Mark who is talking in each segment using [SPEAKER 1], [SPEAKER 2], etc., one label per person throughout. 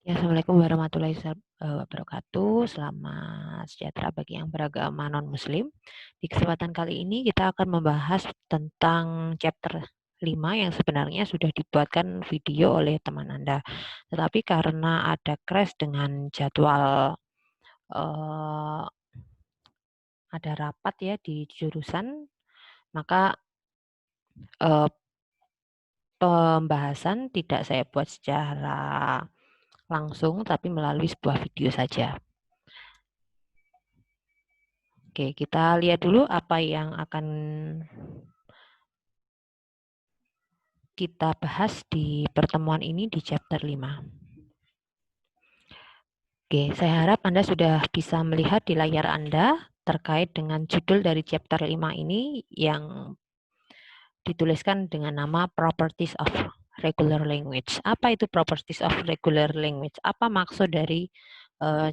[SPEAKER 1] Ya, Assalamualaikum warahmatullahi wabarakatuh. Selamat sejahtera bagi yang beragama non-muslim. Di kesempatan kali ini kita akan membahas tentang chapter 5 yang sebenarnya sudah dibuatkan video oleh teman Anda. Tetapi karena ada crash dengan jadwal ada rapat ya di jurusan, maka eh, pembahasan tidak saya buat secara langsung tapi melalui sebuah video saja. Oke, kita lihat dulu apa yang akan kita bahas di pertemuan ini di chapter 5. Oke, saya harap Anda sudah bisa melihat di layar Anda terkait dengan judul dari chapter 5 ini yang dituliskan dengan nama Properties of Regular Language. Apa itu Properties of Regular Language? Apa maksud dari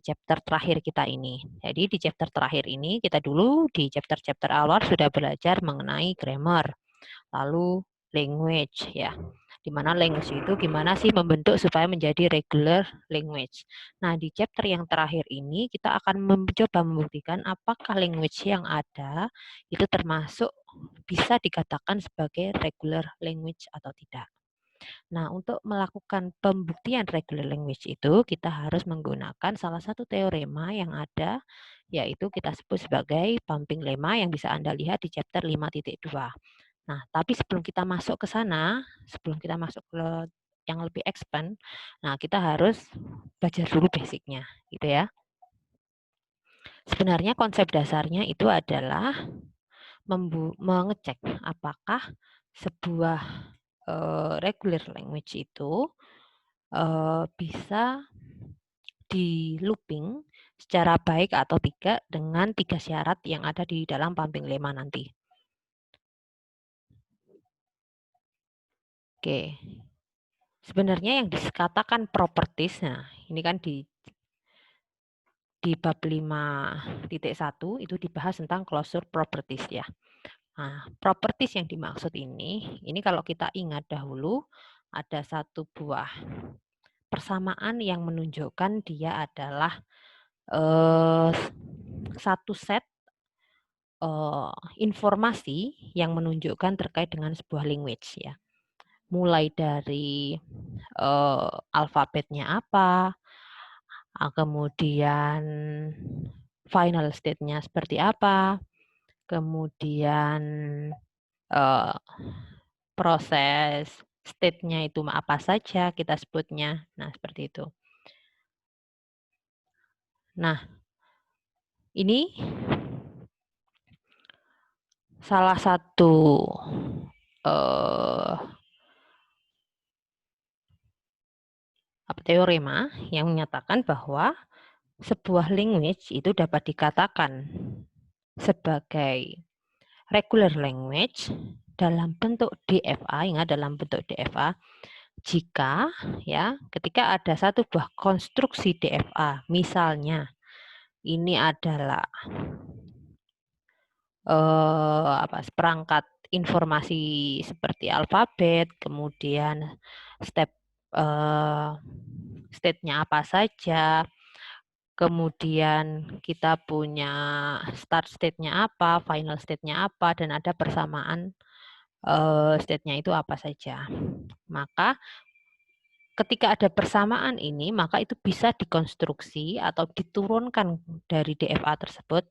[SPEAKER 1] chapter terakhir kita ini? Jadi di chapter terakhir ini kita dulu di chapter-chapter awal sudah belajar mengenai grammar, lalu language ya. Di mana language itu gimana sih membentuk supaya menjadi regular language. Nah, di chapter yang terakhir ini kita akan mencoba membuktikan apakah language yang ada itu termasuk bisa dikatakan sebagai regular language atau tidak. Nah, untuk melakukan pembuktian regular language itu kita harus menggunakan salah satu teorema yang ada, yaitu kita sebut sebagai pumping lemma yang bisa Anda lihat di chapter 5.2. Nah, tapi sebelum kita masuk ke sana, sebelum kita masuk ke yang lebih expand, nah kita harus belajar dulu basicnya, gitu ya. Sebenarnya konsep dasarnya itu adalah mengecek apakah sebuah regular language itu bisa di looping secara baik atau tidak dengan 3 syarat yang ada di dalam pumping lemma nanti. Oke. Sebenarnya yang dikatakan properties, nah ini kan di bab 5.1 itu dibahas tentang closure properties ya. Nah, properties yang dimaksud ini kalau kita ingat dahulu ada satu buah persamaan yang menunjukkan dia adalah satu set informasi yang menunjukkan terkait dengan sebuah language ya. Mulai dari alfabetnya apa, kemudian final state-nya seperti apa, kemudian proses state-nya itu apa saja kita sebutnya. Nah, seperti itu. Nah, ini salah satu teorema yang menyatakan bahwa sebuah language itu dapat dikatakan sebagai regular language dalam bentuk DFA, ingat dalam bentuk DFA, jika ya ketika ada satu buah konstruksi DFA, misalnya ini adalah perangkat informasi seperti alfabet, kemudian step state-nya apa saja, kemudian kita punya start state-nya apa, final state-nya apa, dan ada persamaan state-nya itu apa saja. Maka ketika ada persamaan ini, maka itu bisa dikonstruksi atau diturunkan dari DFA tersebut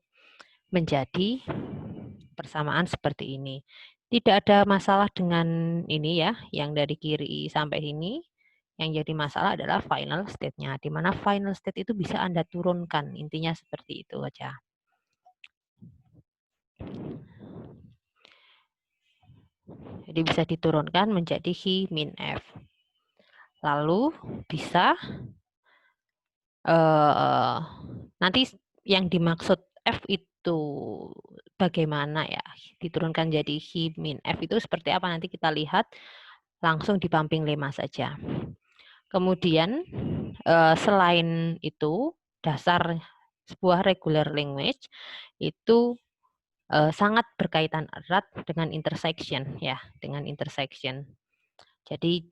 [SPEAKER 1] menjadi persamaan seperti ini. Tidak ada masalah dengan ini ya, yang dari kiri sampai sini. Yang jadi masalah adalah final state-nya, di mana final state itu bisa Anda turunkan, intinya seperti itu aja. Jadi bisa diturunkan menjadi Hi min F. Lalu bisa nanti yang dimaksud F itu bagaimana ya, diturunkan jadi Hi min F itu seperti apa nanti kita lihat langsung di pumping lemma saja. Kemudian selain itu dasar sebuah regular language itu sangat berkaitan erat dengan intersection ya, dengan intersection. Jadi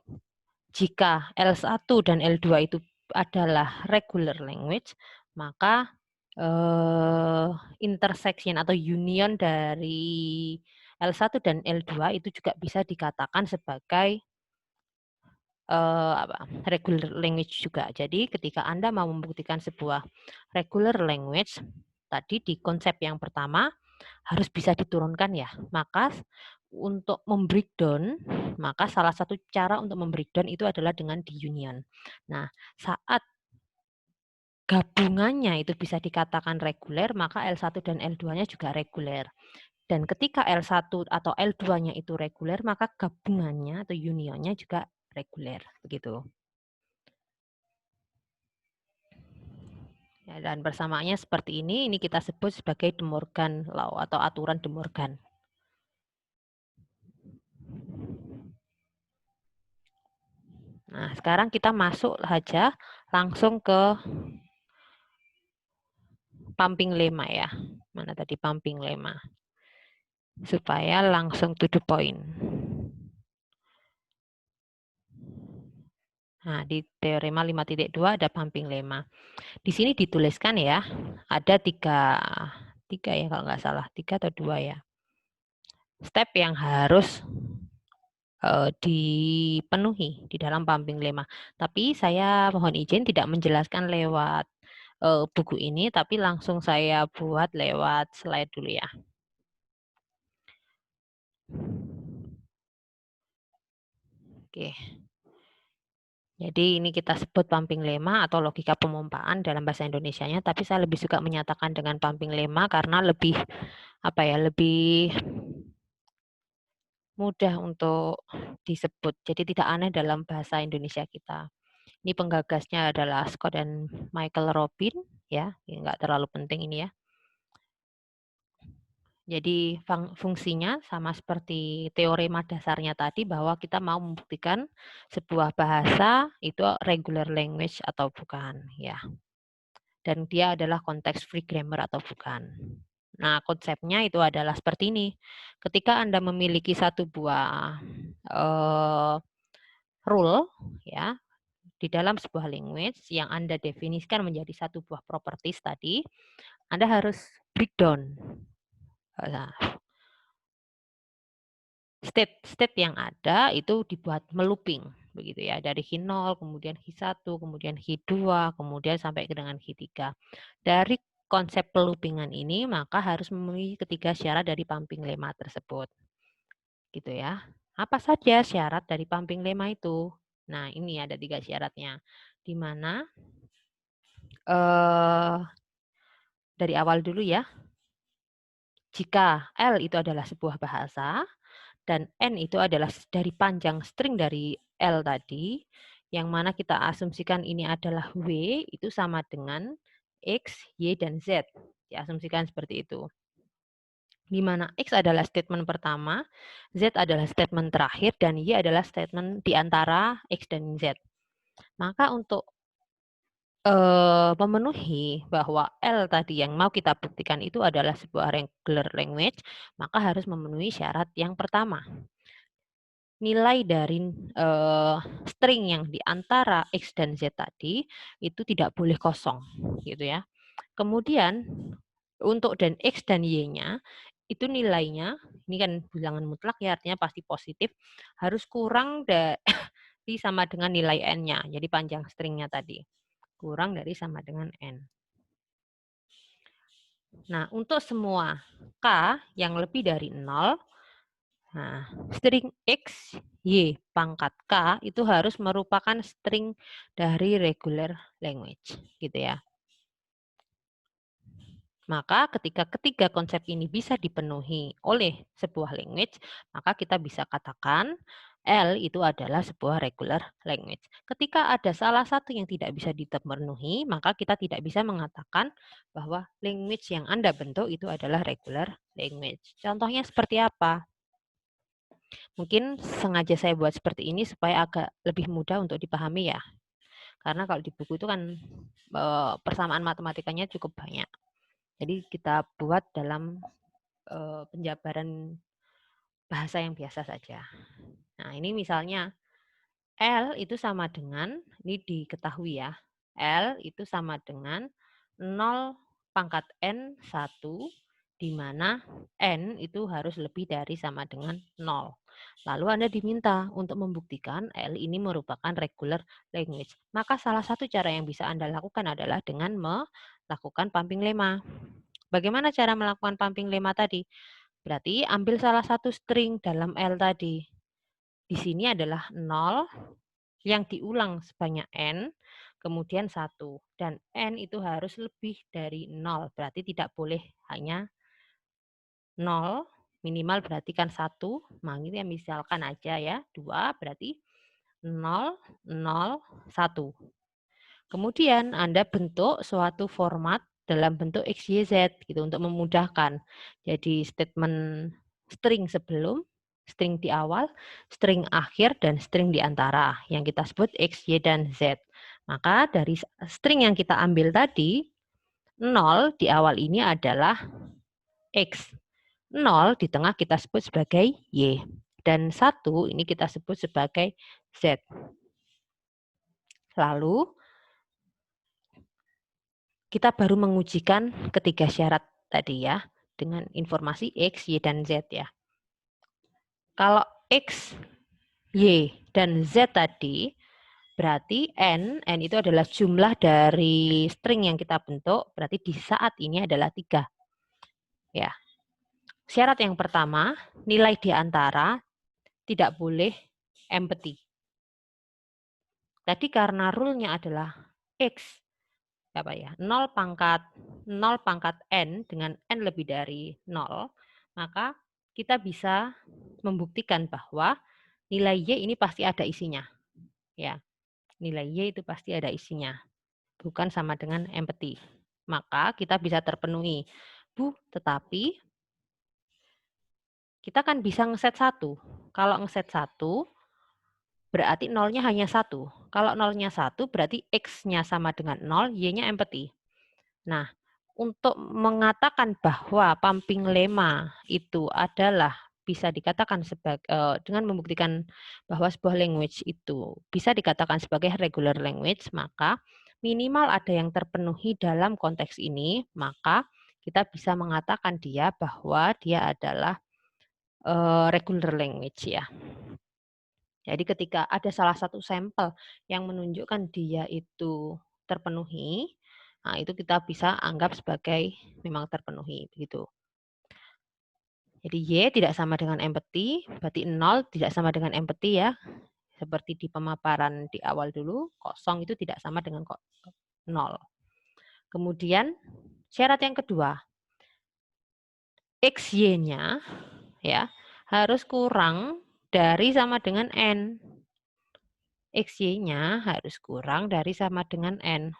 [SPEAKER 1] jika L1 dan L2 itu adalah regular language, maka intersection atau union dari L1 dan L2 itu juga bisa dikatakan sebagai regular language juga. Jadi ketika Anda mau membuktikan sebuah regular language, tadi di konsep yang pertama harus bisa diturunkan ya. Maka untuk membreakdown, maka salah satu cara untuk membreakdown itu adalah dengan di union. Nah, saat gabungannya itu bisa dikatakan reguler, maka L1 dan L2-nya juga reguler. Dan ketika L1 atau L2-nya itu reguler, maka gabungannya atau unionnya juga reguler. Begitu. Ya, dan persamaannya seperti ini kita sebut sebagai De Morgan Law atau aturan De Morgan. Nah, sekarang kita masuk saja langsung ke pumping lemma ya. Mana tadi pumping lemma? Supaya langsung to the point. Nah, di teorema 5.2 ada pumping lemma. Di sini dituliskan ya, ada tiga ya kalau nggak salah, 3 atau 2 ya. Step yang harus dipenuhi di dalam pumping lemma. Tapi saya mohon izin tidak menjelaskan lewat buku ini, tapi langsung saya buat lewat slide dulu ya. Oke. Jadi ini kita sebut pumping lemma atau logika pemompaan dalam bahasa Indonesianya, tapi saya lebih suka menyatakan dengan pumping lemma karena lebih lebih mudah untuk disebut. Jadi tidak aneh dalam bahasa Indonesia kita. Ini penggagasnya adalah Scott dan Michael Robin, ya, nggak terlalu penting ini ya. Jadi fungsinya sama seperti teorema dasarnya tadi bahwa kita mau membuktikan sebuah bahasa itu regular language atau bukan, ya. Dan dia adalah konteks free grammar atau bukan. Nah, konsepnya itu adalah seperti ini. Ketika Anda memiliki satu buah rule, ya, di dalam sebuah language yang Anda definisikan menjadi satu buah properties tadi, Anda harus breakdown. Nah, state yang ada itu dibuat melooping begitu ya, dari H0 kemudian H1 kemudian H2 kemudian sampai ke dengan H3. Dari konsep peloopingan ini maka harus memenuhi ketiga syarat dari pumping lemma tersebut. Gitu ya. Apa saja syarat dari pumping lemma itu? Nah, ini ada 3 syaratnya. Di mana dari awal dulu ya. Jika L itu adalah sebuah bahasa dan N itu adalah dari panjang string dari L tadi, yang mana kita asumsikan ini adalah W, itu sama dengan X, Y, dan Z. Diasumsikan seperti itu. Di mana X adalah statement pertama, Z adalah statement terakhir, dan Y adalah statement di antara X dan Z. Maka untuk memenuhi bahwa L tadi yang mau kita buktikan itu adalah sebuah regular language, maka harus memenuhi syarat yang pertama. Nilai dari string yang di antara X dan Z tadi itu tidak boleh kosong, gitu ya. Kemudian untuk dan X dan Y-nya itu nilainya, ini kan bilangan mutlak ya, artinya pasti positif, harus kurang dari sama dengan nilai N-nya, jadi panjang stringnya tadi. Kurang dari sama dengan N. Nah, untuk semua K yang lebih dari 0, nah, string X, Y, pangkat K itu harus merupakan string dari regular language. Gitu ya. Maka ketika ketiga konsep ini bisa dipenuhi oleh sebuah language, maka kita bisa katakan L itu adalah sebuah regular language. Ketika ada salah satu yang tidak bisa dipenuhi, maka kita tidak bisa mengatakan bahwa language yang Anda bentuk itu adalah regular language. Contohnya seperti apa? Mungkin sengaja saya buat seperti ini supaya agak lebih mudah untuk dipahami ya. Karena kalau di buku itu kan persamaan matematikanya cukup banyak. Jadi kita buat dalam penjabaran bahasa yang biasa saja. Nah, ini misalnya L itu sama dengan, ini diketahui ya, L itu sama dengan 0 pangkat N 1, di mana N itu harus lebih dari sama dengan 0. Lalu Anda diminta untuk membuktikan L ini merupakan regular language. Maka salah satu cara yang bisa Anda lakukan adalah dengan melakukan pumping lemma. Bagaimana cara melakukan pumping lemma tadi? Berarti ambil salah satu string dalam L tadi. Di sini adalah 0 yang diulang sebanyak N, kemudian 1. Dan N itu harus lebih dari 0. Berarti tidak boleh hanya 0, minimal berarti kan 1. Misalkan aja ya, 2 berarti 0, 0, 1. Kemudian Anda bentuk suatu format dalam bentuk XYZ gitu untuk memudahkan. Jadi statement string sebelum, string di awal, string akhir, dan string di antara yang kita sebut X, Y, dan Z. Maka dari string yang kita ambil tadi, 0 di awal ini adalah X. 0 di tengah kita sebut sebagai Y. Dan 1 ini kita sebut sebagai Z. Lalu kita baru mengujikan ketiga syarat tadi ya, dengan informasi X, Y, dan Z ya. Kalau X, Y, dan Z tadi, berarti N itu adalah jumlah dari string yang kita bentuk, berarti di saat ini adalah 3. Ya. Syarat yang pertama, nilai di antara tidak boleh empty. Tadi karena rule-nya adalah X, 0 pangkat N dengan N lebih dari 0, maka kita bisa membuktikan bahwa nilai Y ini pasti ada isinya. Ya, nilai Y itu pasti ada isinya, bukan sama dengan empty. Maka kita bisa terpenuhi. Bu, tetapi kita kan bisa ngeset 1. Kalau ngeset 1, berarti nolnya hanya 1. Kalau nolnya 1, berarti X-nya sama dengan 0, Y-nya empty. Nah, untuk mengatakan bahwa pumping lemma itu adalah bisa dikatakan sebagai dengan membuktikan bahwa sebuah language itu bisa dikatakan sebagai regular language, maka minimal ada yang terpenuhi dalam konteks ini, maka kita bisa mengatakan dia bahwa dia adalah regular language ya. Jadi ketika ada salah satu sampel yang menunjukkan dia itu terpenuhi, nah itu kita bisa anggap sebagai memang terpenuhi begitu. Jadi Y tidak sama dengan empty, berarti 0 tidak sama dengan empty ya. Seperti di pemaparan di awal dulu, kosong itu tidak sama dengan 0. Kemudian syarat yang kedua, XY-nya ya harus kurang dari sama dengan N. XY-nya harus kurang dari sama dengan N.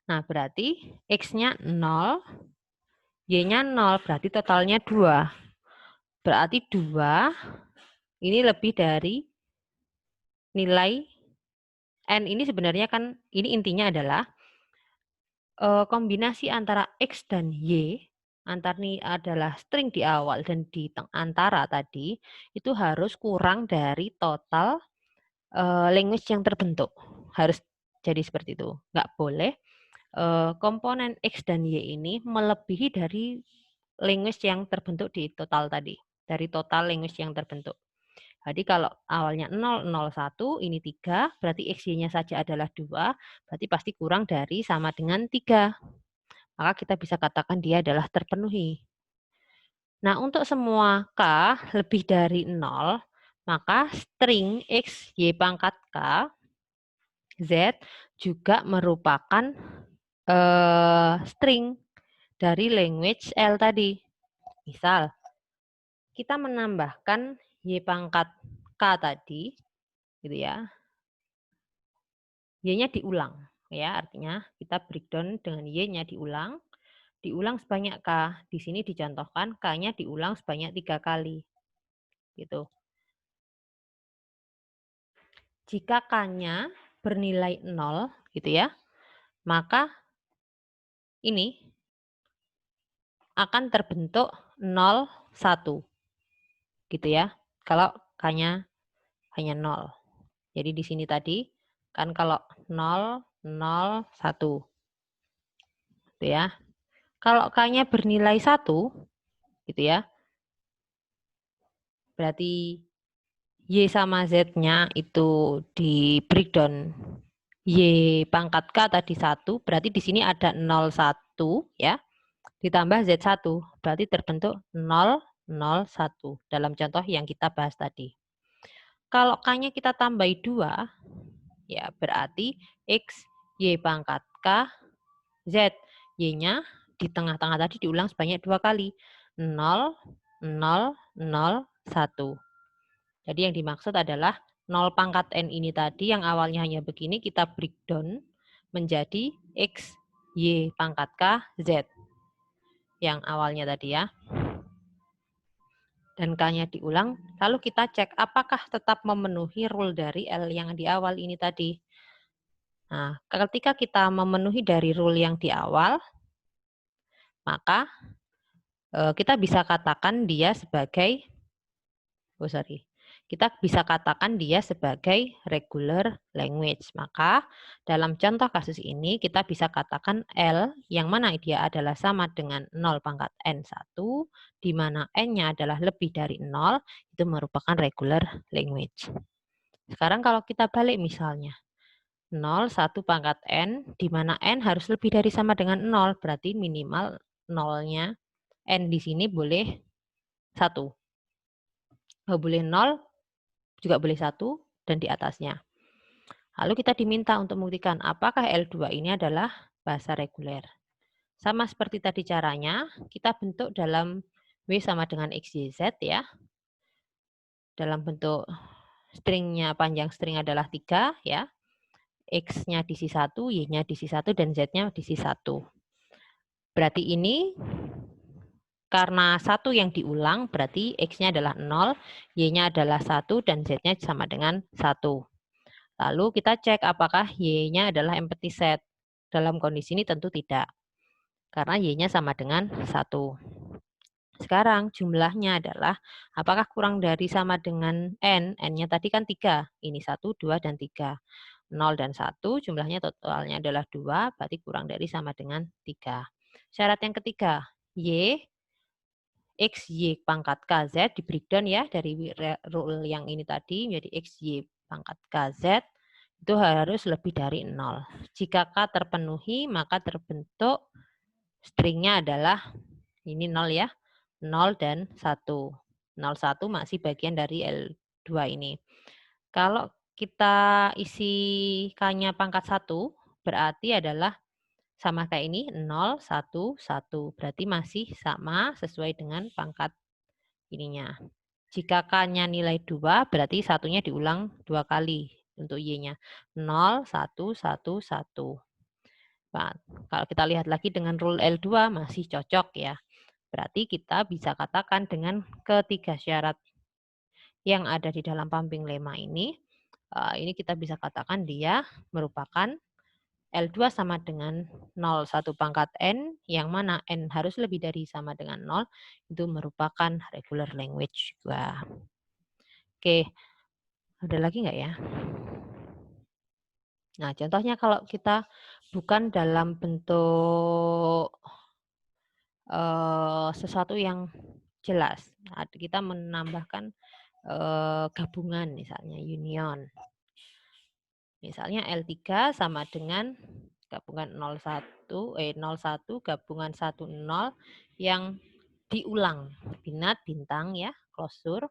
[SPEAKER 1] Nah, berarti X-nya 0, Y-nya 0, berarti totalnya 2. Berarti 2 ini lebih dari nilai N ini sebenarnya kan, ini intinya adalah kombinasi antara X dan Y, antara ini adalah string di awal dan di antara tadi, itu harus kurang dari total language yang terbentuk. Harus jadi seperti itu. Nggak boleh komponen X dan Y ini melebihi dari language yang terbentuk di total tadi. Dari total language yang terbentuk. Jadi kalau awalnya 0, 0, 1, ini 3, berarti XY-nya saja adalah 2, berarti pasti kurang dari sama dengan 3. Maka kita bisa katakan dia adalah terpenuhi. Nah, untuk semua K lebih dari 0, maka string X, Y pangkat K, Z juga merupakan string dari language L tadi. Misal, kita menambahkan Y pangkat K tadi, gitu ya. Y-nya diulang, ya artinya kita breakdown dengan Y-nya diulang sebanyak K. Di sini dicontohkan K-nya diulang sebanyak 3 kali. Gitu. Jika K-nya bernilai 0, gitu ya, maka ini akan terbentuk 0, 1. Gitu ya. Kalau K-nya hanya 0. Jadi di sini tadi Kan kalau 0, 0, 1. Gitu ya. Kalau K-nya bernilai 1, gitu ya. Berarti Y sama Z-nya itu di breakdown Y pangkat K tadi 1, berarti di sini ada 0, 1 ya. Ditambah Z1, berarti terbentuk 0, 0, 1 dalam contoh yang kita bahas tadi. Kalau K-nya kita tambahi 2, ya berarti X, Y pangkat K, Z. Y-nya di tengah-tengah tadi diulang sebanyak 2 kali. 0, 0, 0, 1. Jadi yang dimaksud adalah 0 pangkat N ini tadi yang awalnya hanya begini, kita breakdown menjadi X, Y pangkat K, Z. Yang awalnya tadi ya. Dan K-nya diulang, lalu kita cek apakah tetap memenuhi rule dari L yang di awal ini tadi. Nah, ketika kita memenuhi dari rule yang di awal, maka kita bisa katakan dia sebagai, kita bisa katakan dia sebagai regular language. Maka dalam contoh kasus ini kita bisa katakan L yang mana dia adalah sama dengan 0 pangkat N1, di mana N-nya adalah lebih dari 0, itu merupakan regular language. Sekarang kalau kita balik misalnya, 0, 1 pangkat N, di mana N harus lebih dari sama dengan 0, berarti minimal 0-nya N di sini boleh 1. Nggak boleh 0, juga boleh 1, dan di atasnya. Lalu kita diminta untuk membuktikan apakah L2 ini adalah bahasa reguler. Sama seperti tadi caranya, kita bentuk dalam W sama dengan X, Y, Z ya. Dalam bentuk stringnya, panjang string adalah 3 ya. X-nya diisi 1, Y-nya diisi 1, dan Z-nya diisi 1. Berarti ini karena 1 yang diulang, berarti X-nya adalah 0, Y-nya adalah 1, dan Z-nya sama dengan 1. Lalu kita cek apakah Y-nya adalah empty set. Dalam kondisi ini tentu tidak, karena Y-nya sama dengan 1. Sekarang jumlahnya adalah apakah kurang dari sama dengan N. N-nya tadi kan 3. Ini 1, 2, dan 3. 0 dan 1, jumlahnya totalnya adalah 2, berarti kurang dari sama dengan 3. Syarat yang ketiga, Y, X, Y pangkat K, Z di breakdown ya, dari rule yang ini tadi menjadi X, Y pangkat K, Z, itu harus lebih dari 0. Jika K terpenuhi, maka terbentuk stringnya adalah ini 0 ya, 0 dan 1. 0, 1 masih bagian dari L2 ini. Kalau kita isi K-nya pangkat 1, berarti adalah sama kayak ini, 0, 1, 1. Berarti masih sama sesuai dengan pangkat ininya. Jika K-nya nilai 2, berarti satunya diulang 2 kali untuk Y-nya. 0, 1, 1, 1. Nah, kalau kita lihat lagi dengan rule L2 masih cocok ya. Berarti kita bisa katakan dengan ketiga syarat yang ada di dalam pumping lemma ini kita bisa katakan dia merupakan L2 sama dengan 0, 1 pangkat N, yang mana N harus lebih dari sama dengan 0, itu merupakan regular language juga. Oke, ada lagi nggak ya? Nah, contohnya kalau kita bukan dalam bentuk sesuatu yang jelas, kita menambahkan gabungan misalnya union. Misalnya L3 sama dengan gabungan 01 gabungan 10 yang diulang. Binat, bintang ya, closure.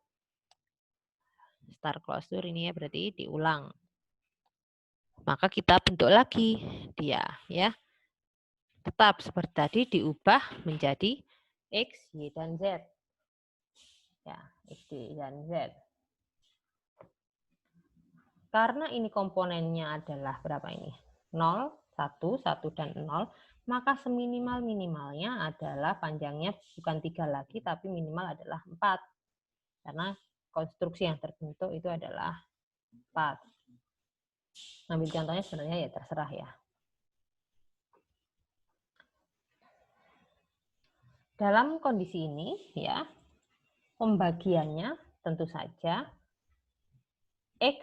[SPEAKER 1] Star closure ini ya berarti diulang. Maka kita bentuk lagi dia ya. Tetap seperti tadi diubah menjadi X, Y, dan Z. Ya, X, Y, dan Z. Karena ini komponennya adalah berapa ini? 0, 1, 1, dan 0, maka seminimal-minimalnya adalah panjangnya bukan 3 lagi, tapi minimal adalah 4. Karena konstruksi yang terbentuk itu adalah 4. Ambil contohnya sebenarnya ya terserah ya. Dalam kondisi ini ya, pembagiannya tentu saja X,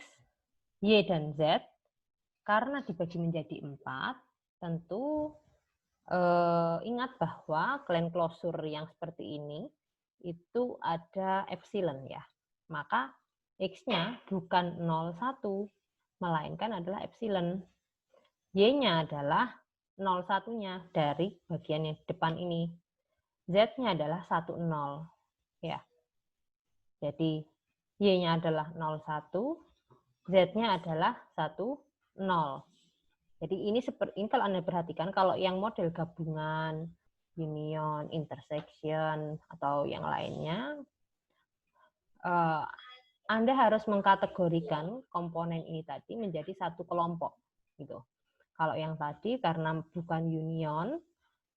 [SPEAKER 1] Y, dan Z karena dibagi menjadi 4, tentu ingat bahwa claim closure yang seperti ini itu ada epsilon ya. Maka X-nya bukan 01, melainkan adalah epsilon. Y-nya adalah 01-nya dari bagian yang depan ini. Z-nya adalah 10 ya. Jadi Y-nya adalah 01, Z-nya adalah 10. Jadi ini kalau Anda perhatikan, kalau yang model gabungan, union, intersection, atau yang lainnya, Anda harus mengkategorikan komponen ini tadi menjadi satu kelompok. Gitu. Kalau yang tadi karena bukan union,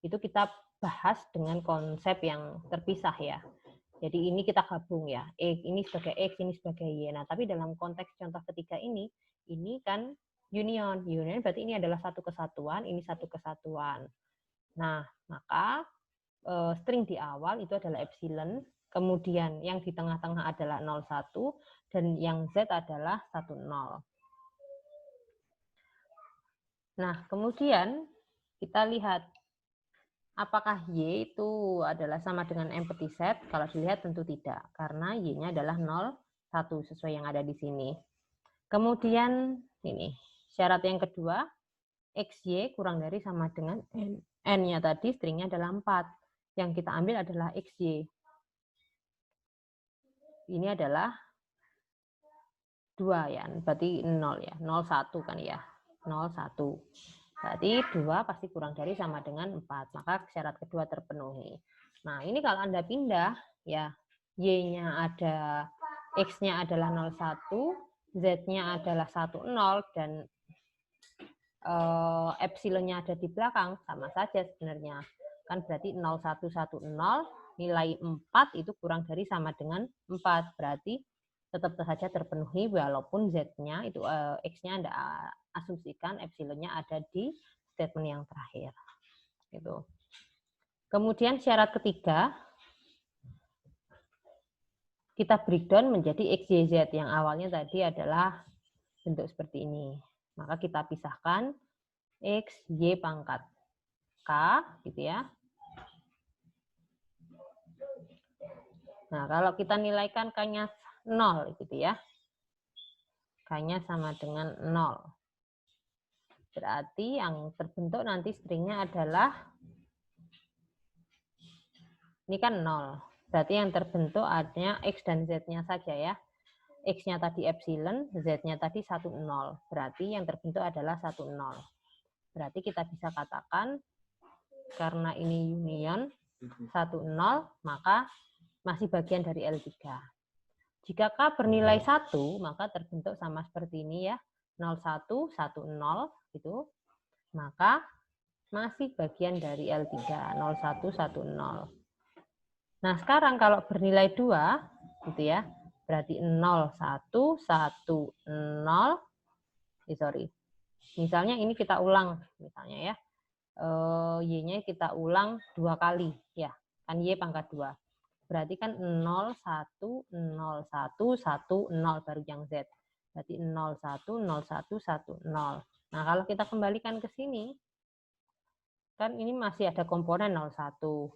[SPEAKER 1] itu kita bahas dengan konsep yang terpisah ya. Jadi ini kita gabung ya, ini sebagai X, ini sebagai Y. Nah, tapi dalam konteks contoh ketiga ini kan union. Union berarti ini adalah satu kesatuan, ini satu kesatuan. Nah, maka string di awal itu adalah epsilon, kemudian yang di tengah-tengah adalah 01, dan yang Z adalah 10. Nah, kemudian kita lihat apakah Y itu adalah sama dengan empty set? Kalau dilihat tentu tidak, karena Y-nya adalah 0, 1 sesuai yang ada di sini. Kemudian ini syarat yang kedua, XY kurang dari sama dengan N. N-nya tadi stringnya adalah 4. Yang kita ambil adalah XY. Ini adalah 2 ya, berarti 0 ya, 01 kan ya, 01. Berarti 2 pasti kurang dari sama dengan 4, maka syarat kedua terpenuhi. Nah, ini kalau Anda pindah, ya, Y-nya ada, X-nya adalah 01, Z-nya adalah 10, dan epsilonnya ada di belakang, sama saja sebenarnya. Kan berarti 0110, nilai 4 itu kurang dari sama dengan 4, berarti tetap saja terpenuhi walaupun Z-nya itu X-nya Anda asumsikan epsilonnya ada di statement yang terakhir. Gitu. Kemudian syarat ketiga, kita breakdown menjadi X, Y, Z yang awalnya tadi adalah bentuk seperti ini. Maka kita pisahkan X, Y pangkat K, gitu ya. Nah, kalau kita nilaikan K-nya 0, gitu ya. K-nya sama dengan 0. Berarti yang terbentuk nanti stringnya adalah, ini kan 0. Berarti yang terbentuk adanya X dan Z-nya saja ya. X-nya tadi epsilon, Z-nya tadi 10. Berarti yang terbentuk adalah 10. Berarti kita bisa katakan, karena ini union 10, maka masih bagian dari L3. Jika K bernilai 1, maka terbentuk sama seperti ini ya. 01, 10, gitu. Maka masih bagian dari L3, 01, 10. Nah, sekarang kalau bernilai 2, gitu ya, berarti 0, 1, 1, 0. Sorry. Misalnya ini kita ulang, misalnya ya. Y-nya kita ulang 2 kali, ya. Kan Y pangkat 2. Berarti kan 0, 1, 0, 1, 1, 0 baru yang Z. Berarti 0, 1, 0, 1, 1, 0. Nah, kalau kita kembalikan ke sini, kan ini masih ada komponen 01.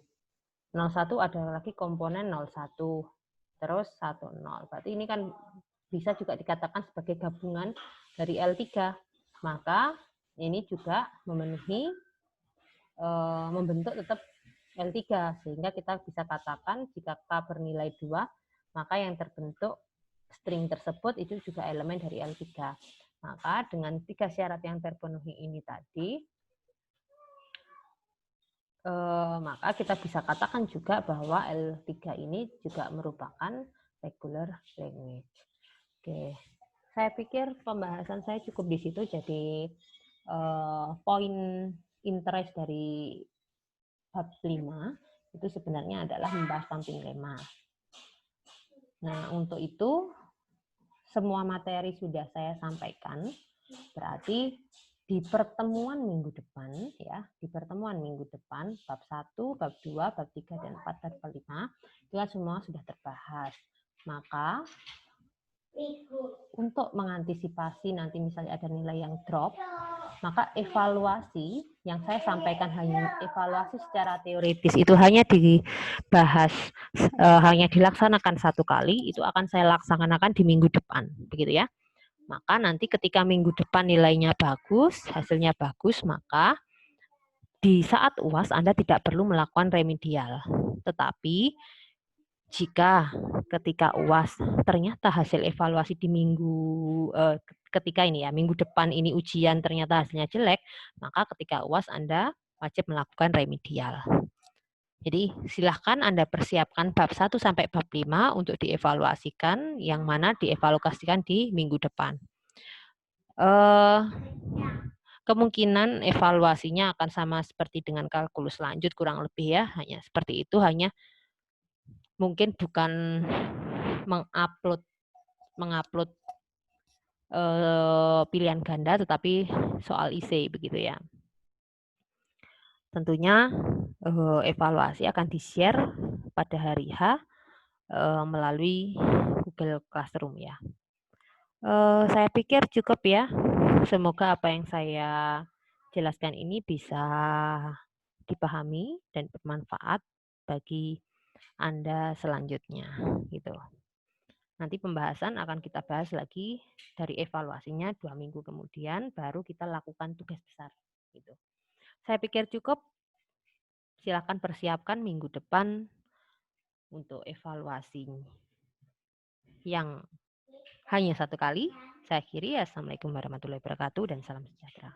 [SPEAKER 1] 01 ada lagi komponen 01. Terus 10. Berarti ini kan bisa juga dikatakan sebagai gabungan dari L3. Maka ini juga memenuhi, membentuk tetap L3, sehingga kita bisa katakan jika K bernilai 2, maka yang terbentuk string tersebut itu juga elemen dari L3. Maka dengan 3 syarat yang terpenuhi ini tadi, maka kita bisa katakan juga bahwa L3 ini juga merupakan regular language. Oke, saya pikir pembahasan saya cukup di situ, jadi poin interest dari bab 5 itu sebenarnya adalah membahas pumping lemma. Nah, untuk itu semua materi sudah saya sampaikan. Berarti di pertemuan minggu depan ya, di pertemuan minggu depan bab 1, bab 2, bab 3 dan 4 dan 5 itu semua sudah terbahas. Maka untuk mengantisipasi nanti misalnya ada nilai yang drop, maka evaluasi yang saya sampaikan hanya evaluasi secara teoritis itu hanya dibahas, hanya dilaksanakan satu kali, itu akan saya laksanakan di minggu depan, begitu ya. Maka nanti ketika minggu depan nilainya bagus, hasilnya bagus, maka di saat UAS Anda tidak perlu melakukan remedial. Tetapi jika ketika UAS ternyata hasil evaluasi di ketika ini ya, minggu depan ini ujian ternyata hasilnya jelek, maka ketika UAS Anda wajib melakukan remedial. Jadi silahkan Anda persiapkan bab 1 sampai bab 5 untuk dievaluasikan, yang mana dievaluasikan di minggu depan. Kemungkinan evaluasinya akan sama seperti dengan kalkulus lanjut kurang lebih ya, hanya seperti itu, hanya mungkin bukan mengupload pilihan ganda, tetapi soal IC begitu ya. Tentunya evaluasi akan di-share pada hari H melalui Google Classroom ya. Saya pikir cukup ya. Semoga apa yang saya jelaskan ini bisa dipahami dan bermanfaat bagi Anda selanjutnya gitu. Nanti pembahasan akan kita bahas lagi dari evaluasinya 2 minggu kemudian, baru kita lakukan tugas besar gitu. Saya pikir cukup. Silakan persiapkan minggu depan untuk evaluasi yang hanya satu kali. Saya akhiri. Assalamualaikum warahmatullahi wabarakatuh dan salam sejahtera.